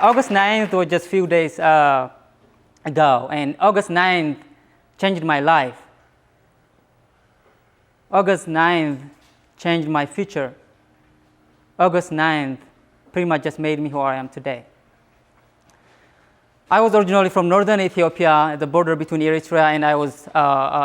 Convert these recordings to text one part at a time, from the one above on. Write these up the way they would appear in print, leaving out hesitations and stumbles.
August 9th was just a few days ago, and August 9th changed my life. August 9th changed my future. August 9th pretty much just made me who I am today. I was originally from northern Ethiopia, at the border between Eritrea, and I was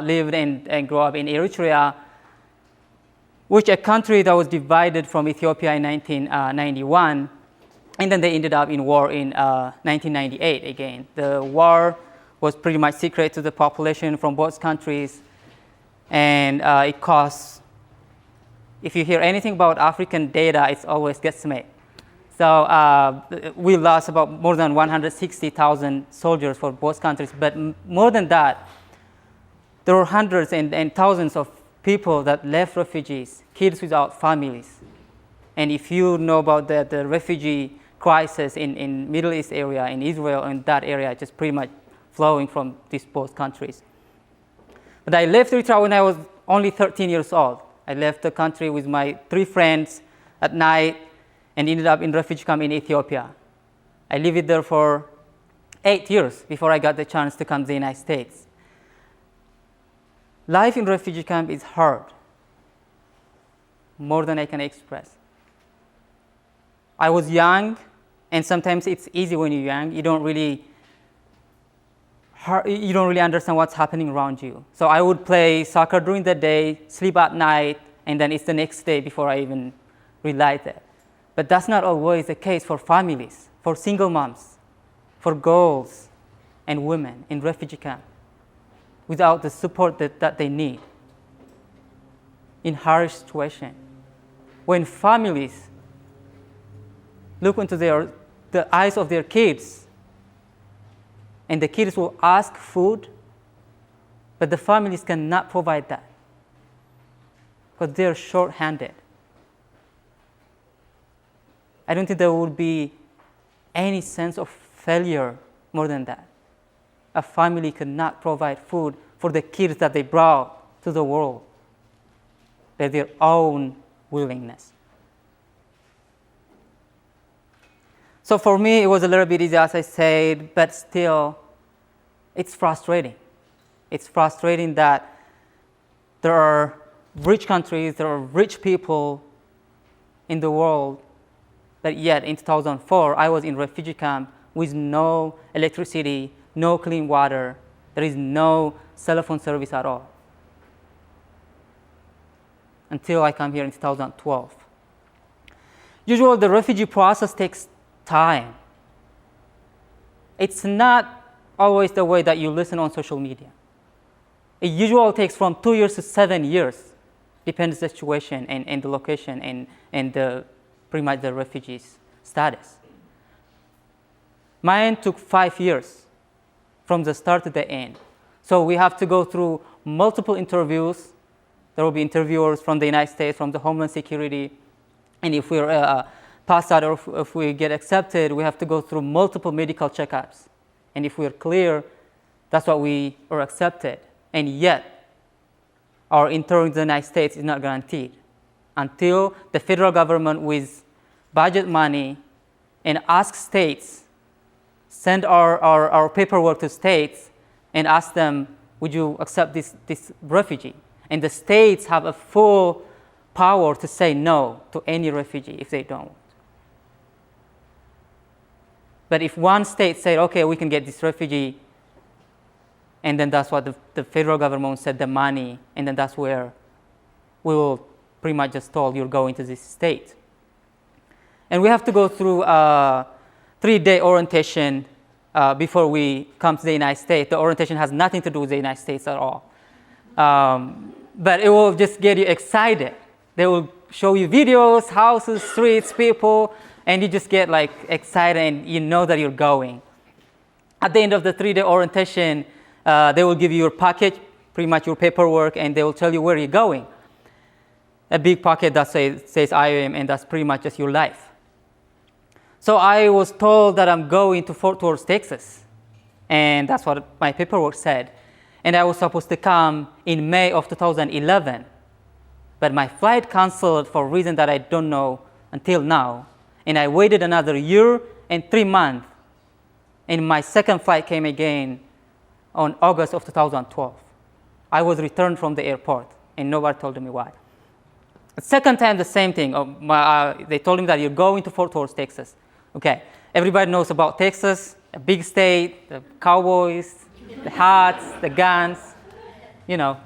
lived and grew up in Eritrea, which a country that was divided from Ethiopia in 1991, and then they ended up in war in 1998 again. The war was pretty much secret to the population from both countries, and it cost, if you hear anything about African data, it's always guesstimate. So we lost about more than 160,000 soldiers for both countries, but more than that, there were hundreds and thousands of people that left refugees, kids without families. And if you know about the refugee crisis in Middle East area, in Israel, in that area, just pretty much flowing from these both countries. But I left Eritrea when I was only 13 years old. I left the country with my 3 friends at night and ended up in refugee camp in Ethiopia. I lived there for 8 years before I got the chance to come to the United States. Life in refugee camp is hard, more than I can express. I was young, and sometimes it's easy when you're young. You don't really understand what's happening around you. So I would play soccer during the day, sleep at night, and then it's the next day before I even realize that. But that's not always the case for families, for single moms, for girls and women in refugee camp, without the support that they need in harsh situation. When families look into the eyes of their kids, and the kids will ask food, but the families cannot provide that because they're short-handed. I don't think there would be any sense of failure more than that. A family could not provide food for the kids that they brought to the world by their own willingness. So for me, it was a little bit easy, as I said, but still, it's frustrating. It's frustrating that there are rich countries, there are rich people in the world, but yet in 2004, I was in refugee camp with no electricity, no clean water. There is no cell phone service at all until I come here in 2012. Usually, the refugee process takes time. It's not always the way that you listen on social media. It usually takes from 2 years to 7 years, depends on the situation and the location and the pretty much the refugees' status. Mine took 5 years from the start to the end. So we have to go through multiple interviews. There will be interviewers from the United States, from the Homeland Security, and if we're pass out or if we get accepted, we have to go through multiple medical checkups. And if we're clear, that's what we are accepted. And yet, our entering the United States is not guaranteed until the federal government with budget money and ask states, send our paperwork to states and ask them, would you accept this refugee? And the states have a full power to say no to any refugee if they don't. But if one state said, okay, we can get this refugee, and then that's what the federal government said the money, and then that's where we will pretty much just told you're going to this state. And we have to go through a 3-day orientation before we come to the United States. The orientation has nothing to do with the United States at all. But it will just get you excited. They will show you videos, houses, streets, people, and you just get like excited and you know that you're going. At the end of the 3-day orientation, they will give you your package, pretty much your paperwork, and they will tell you where you're going. A big packet that says IOM, and that's pretty much just your life. So I was told that I'm going to Fort Worth, Texas, and that's what my paperwork said. And I was supposed to come in May of 2011, but my flight canceled for a reason that I don't know until now. And I waited another year in 3 months. And my second flight came again on August of 2012. I was returned from the airport, and nobody told me why. The second time, the same thing. They told me that you're going to Fort Worth, Texas. Okay, everybody knows about Texas, a big state, the cowboys, the hats, the guns. You know,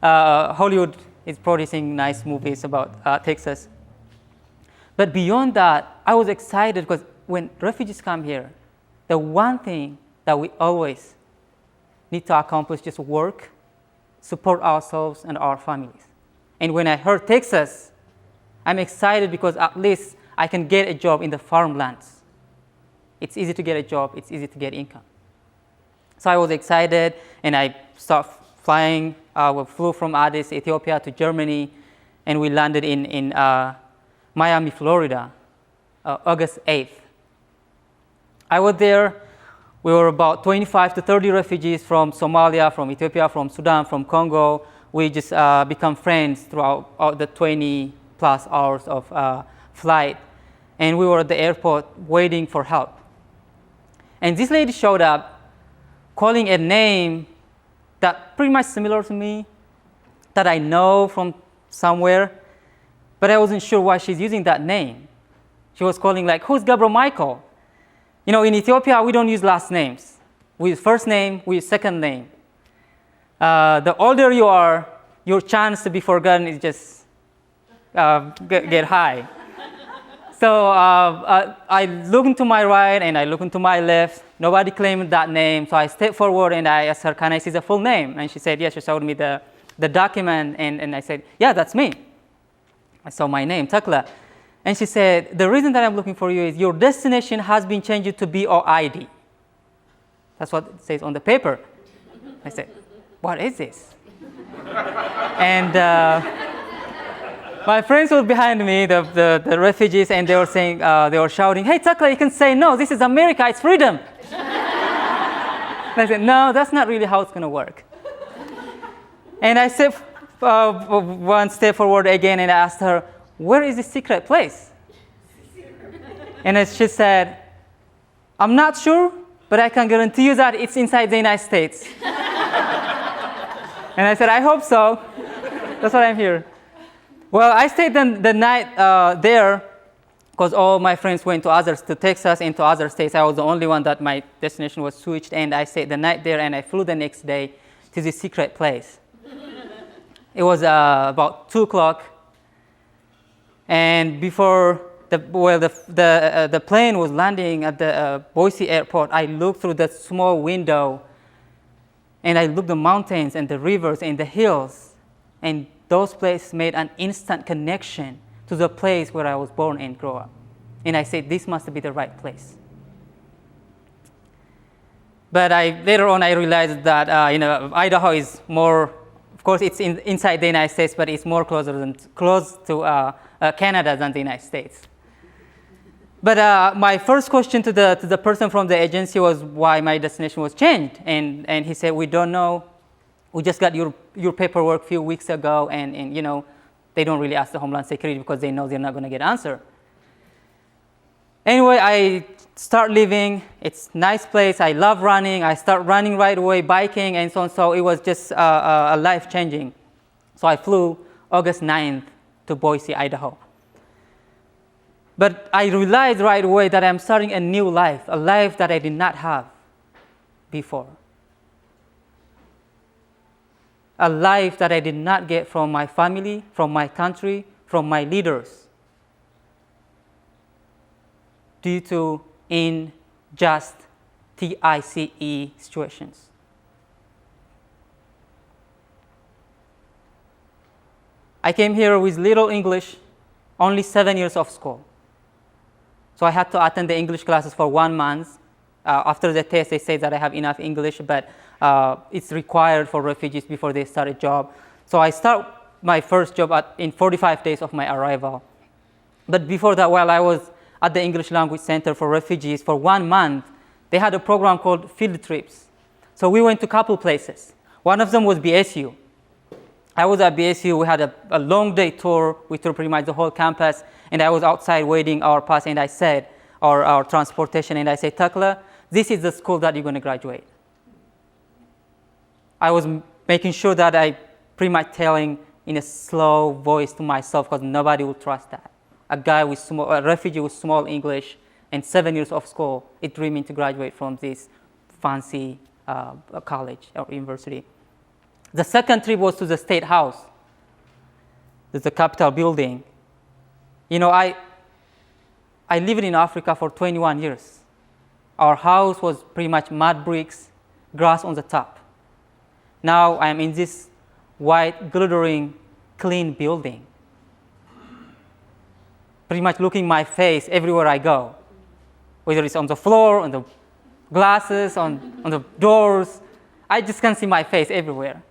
Hollywood is producing nice movies about Texas. But beyond that, I was excited because when refugees come here, the one thing that we always need to accomplish is just work, support ourselves and our families. And when I heard Texas, I'm excited because at least I can get a job in the farmlands. It's easy to get a job, it's easy to get income. So I was excited, and I started flying. We flew from Addis, Ethiopia to Germany, and we landed in Miami, Florida, August 8th. I was there. We were about 25 to 30 refugees from Somalia, from Ethiopia, from Sudan, from Congo. We just become friends throughout the 20 plus hours of flight. And we were at the airport waiting for help. And this lady showed up calling a name that pretty much similar to me, that I know from somewhere, but I wasn't sure why she's using that name. She was calling like, who's Gebremicheal? You know, in Ethiopia, we don't use last names. We use first name, we use second name. The older you are, your chance to be forgotten is just get high. So I look into my right and I look into my left. Nobody claimed that name. So I stepped forward and I asked her, can I see the full name? And she said, yes. She showed me the document. And I said, yeah, that's me. I saw my name, Tecle. And she said, the reason that I'm looking for you is your destination has been changed to BOID. That's what it says on the paper. I said, what is this? And my friends were behind me, the refugees, and they were saying, they were shouting, hey, Tecle, you can say no, this is America, it's freedom. And I said, no, that's not really how it's going to work. And I stepped one step forward again and I asked her, where is the secret place? And she said, I'm not sure, but I can guarantee you that it's inside the United States. And I said, I hope so. That's why I'm here. Well, I stayed the night there because all my friends went to Texas and to other states. I was the only one that my destination was switched, and I stayed the night there, and I flew the next day to this secret place. It was about 2 o'clock, and before the plane was landing at the Boise airport, I looked through that small window, and I looked at the mountains and the rivers and the hills, and those places made an instant connection to the place where I was born and grew up. And I said, this must be the right place. But later on I realized that Idaho is more, of course it's inside the United States, but it's more close to Canada than the United States. But my first question to the person from the agency was why my destination was changed. And he said, we don't know. We just got your paperwork a few weeks ago, and they don't really ask the Homeland Security because they know they're not going to get an answer. Anyway, I start living. It's a nice place. I love running. I start running right away, biking, and so on. So it was just a life-changing. So I flew August 9th to Boise, Idaho. But I realized right away that I'm starting a new life, a life that I did not have before. A life that I did not get from my family, from my country, from my leaders, due to unjust TICE situations. I came here with little English, only 7 years of school. So I had to attend the English classes for 1 month. After the test, they say that I have enough English, but it's required for refugees before they start a job. So I start my first job in 45 days of my arrival. But before that, while I was at the English Language Center for Refugees for 1 month, they had a program called field trips. So we went to a couple places. One of them was BSU. I was at BSU. We had a long day tour. We toured pretty much the whole campus. And I was outside waiting our pass. And I said, or transportation, and I say, Tecle, this is the school that you're going to graduate. I was making sure that I pretty much telling in a slow voice to myself because nobody would trust that. A refugee with small English and 7 years of school is dreaming to graduate from this fancy college or university. The second trip was to the State House, the Capitol building. You know, I lived in Africa for 21 years. Our house was pretty much mud bricks, grass on the top. Now I'm in this white, glittering, clean building. Pretty much looking my face everywhere I go, whether it's on the floor, on the glasses, on the doors. I just can see my face everywhere.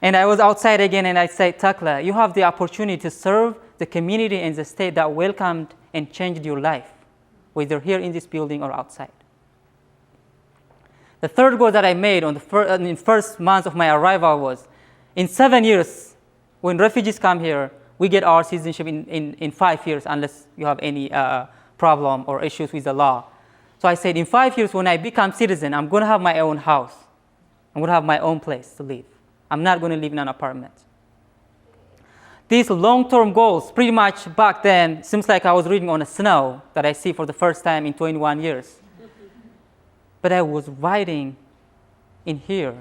And I was outside again, and I said, Tecle, you have the opportunity to serve the community and the state that welcomed and changed your life, whether here in this building or outside. The third goal that I made in the first month of my arrival was, in 7 years, when refugees come here, we get our citizenship in 5 years unless you have any problem or issues with the law. So I said, in 5 years, when I become citizen, I'm going to have my own house. I'm going to have my own place to live. I'm not going to live in an apartment. These long-term goals, pretty much back then, seems like I was reading on a snow that I see for the first time in 21 years. But I was writing in here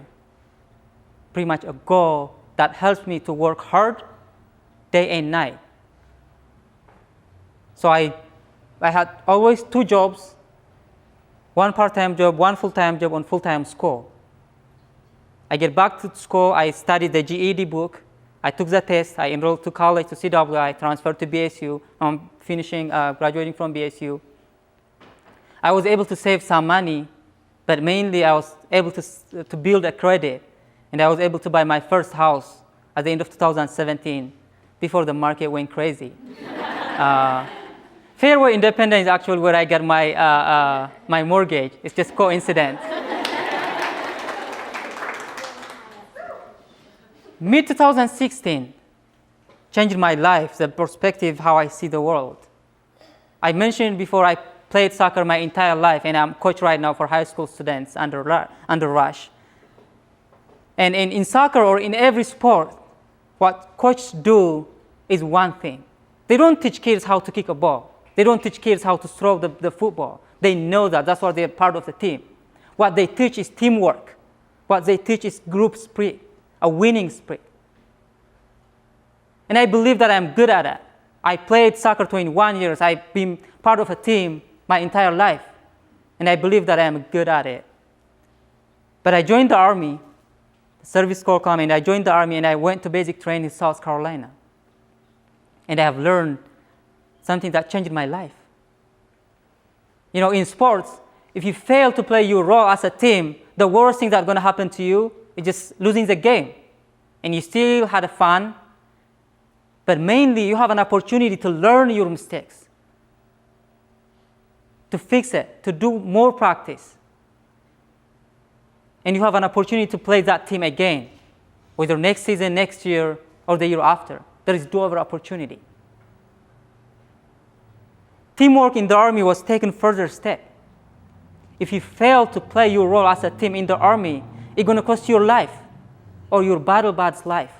pretty much a goal that helps me to work hard day and night. So I had always 2 jobs, 1 part-time job, 1 full-time job, and full-time school. I get back to school, I studied the GED book, I took the test, I enrolled to college, to CWI, transferred to BSU, I'm graduating from BSU. I was able to save some money, but mainly I was able to build a credit, and I was able to buy my first house at the end of 2017, before the market went crazy. Fairway Independence is actually where I got my mortgage. It's just coincidence. Mid-2016 changed my life, the perspective, how I see the world. I mentioned before I played soccer my entire life, and I'm coach right now for high school students under Rush. And in soccer or in every sport, what coaches do is one thing. They don't teach kids how to kick a ball. They don't teach kids how to throw the football. They know that. That's why they're part of the team. What they teach is teamwork. What they teach is group spirit, a winning spirit. And I believe that I'm good at it. I played soccer 21 years. I've been part of a team my entire life. And I believe that I'm good at it. But I joined the Army. The service corps came, and I joined the Army, and I went to basic training in South Carolina. And I have learned something that changed my life. You know, in sports, if you fail to play your role as a team, the worst thing that's going to happen to you is just losing the game. And you still had fun, but mainly you have an opportunity to learn your mistakes, to fix it, to do more practice. And you have an opportunity to play that team again, whether next season, next year, or the year after. There is do-over opportunity. Teamwork in the Army was taken further step. If you fail to play your role as a team in the Army, it's going to cost you your life or your battle bud's life.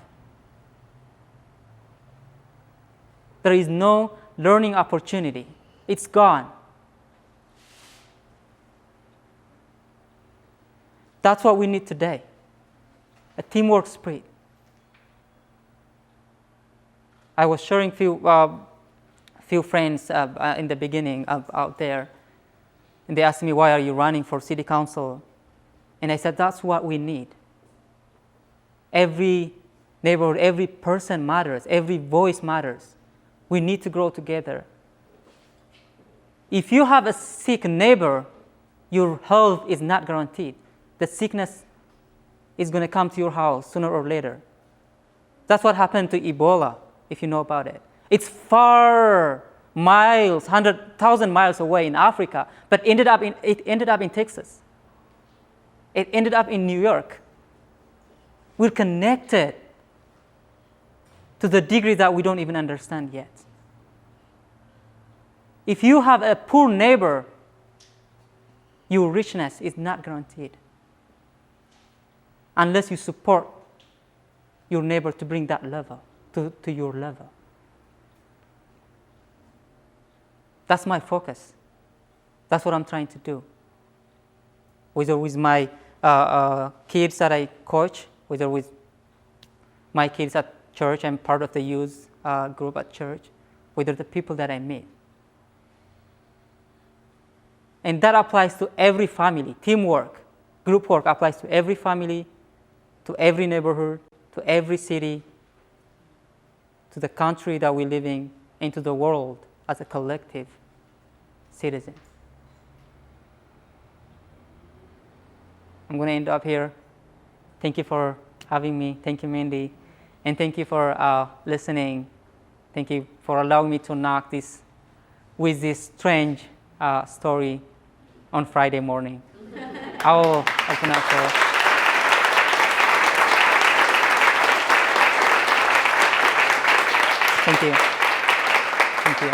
There is no learning opportunity. It's gone. That's what we need today, a teamwork spirit. I was sharing few friends in the beginning out there, and they asked me, why are you running for city council? And I said, that's what we need. Every neighborhood, every person matters, every voice matters. We need to grow together. If you have a sick neighbor, your health is not guaranteed. The sickness is going to come to your house sooner or later. That's what happened to Ebola, if you know about it. It's far miles, 100,000 miles away in Africa, but it ended up in Texas. It ended up in New York. We're connected to the degree that we don't even understand yet. If you have a poor neighbor, your richness is not guaranteed unless you support your neighbor to bring that level to your level. That's my focus. That's what I'm trying to do. Whether with my kids that I coach, whether with my kids at church, I'm part of the youth group at church, whether the people that I meet. And that applies to every family. Teamwork, group work applies to every family, to every neighborhood, to every city, to the country that we live in, and to the world as a collective citizen. I'm going to end up here. Thank you for having me. Thank you, Mindy. And thank you for listening. Thank you for allowing me to knock this with this strange story on Friday morning. I will open up for Thank you. Thank you.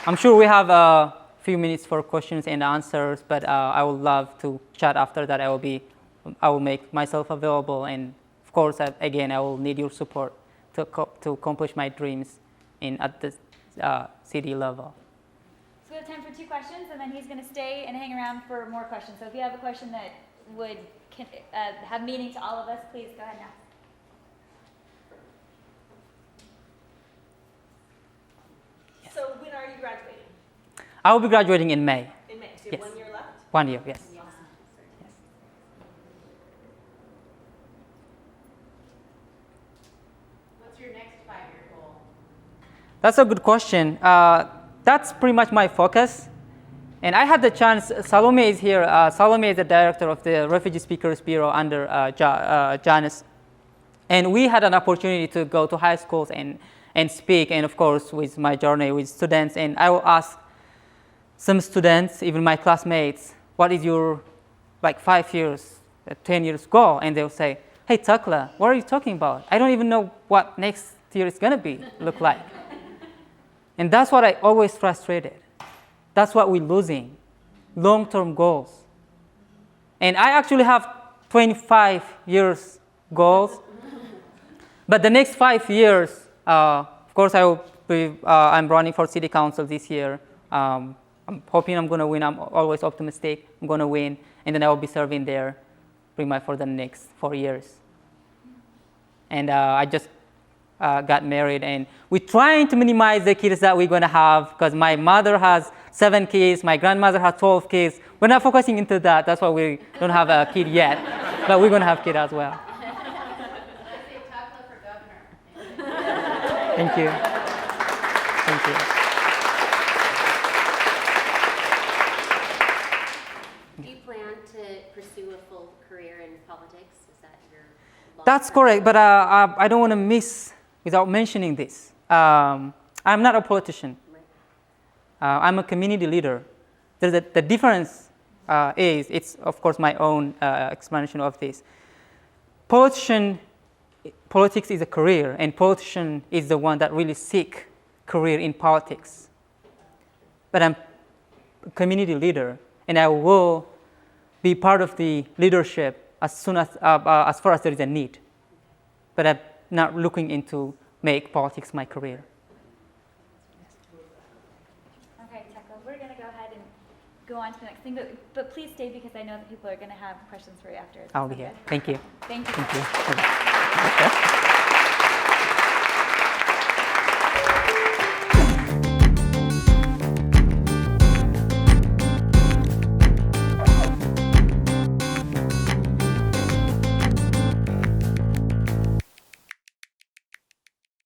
I'm sure we have a few minutes for questions and answers, but I would love to chat after that. I will make myself available, and of course, again, I will need your support to accomplish my dreams at the city level. So we have time for 2 questions, and then he's going to stay and hang around for more questions. So if you have a question that would have meaning to all of us, please go ahead now. So when are you graduating? I will be graduating in May. In May. So you have Yes. 1 year left? 1 year, yes. Awesome. Yes. What's your next 5-year goal? That's a good question. That's pretty much my focus. And I had the chance, Salome is here. Salome is the director of the Refugee Speakers Bureau under Janice. And we had an opportunity to go to high schools and speak, and of course, with my journey with students. And I will ask some students, even my classmates, what is your 5 years, 10 years goal? And they'll say, hey, Tecle, what are you talking about? I don't even know what next year is going to look like. And that's what I always frustrated. That's what we're losing, long-term goals. And I actually have 25 years goals. But the next 5 years, of course, I'm running for city council this year. I'm hoping I'm going to win. I'm always optimistic. I'm going to win. And then I will be serving there pretty much for the next 4 years. And I just got married. And we're trying to minimize the kids that we're going to have, because my mother has 7 kids. My grandmother has 12 kids. We're not focusing into that. That's why we don't have a kid yet. But we're going to have kids as well. Thank you. Thank you. Do you plan to pursue a full career in politics? Is that your long-term That's correct, but I don't want to miss without mentioning this. I'm not a politician. I'm a community leader. The difference it's of course my own explanation of this. Politics is a career, and politician is the one that really seek career in politics. But I'm a community leader, and I will be part of the leadership as far as there is a need. But I'm not looking into make politics my career. Okay, Tecle, we're going to go ahead and go on to the next thing, but please stay, because I know that people are going to have questions for you after. I'll be here. Thank you. Thank you. Thank you. Okay.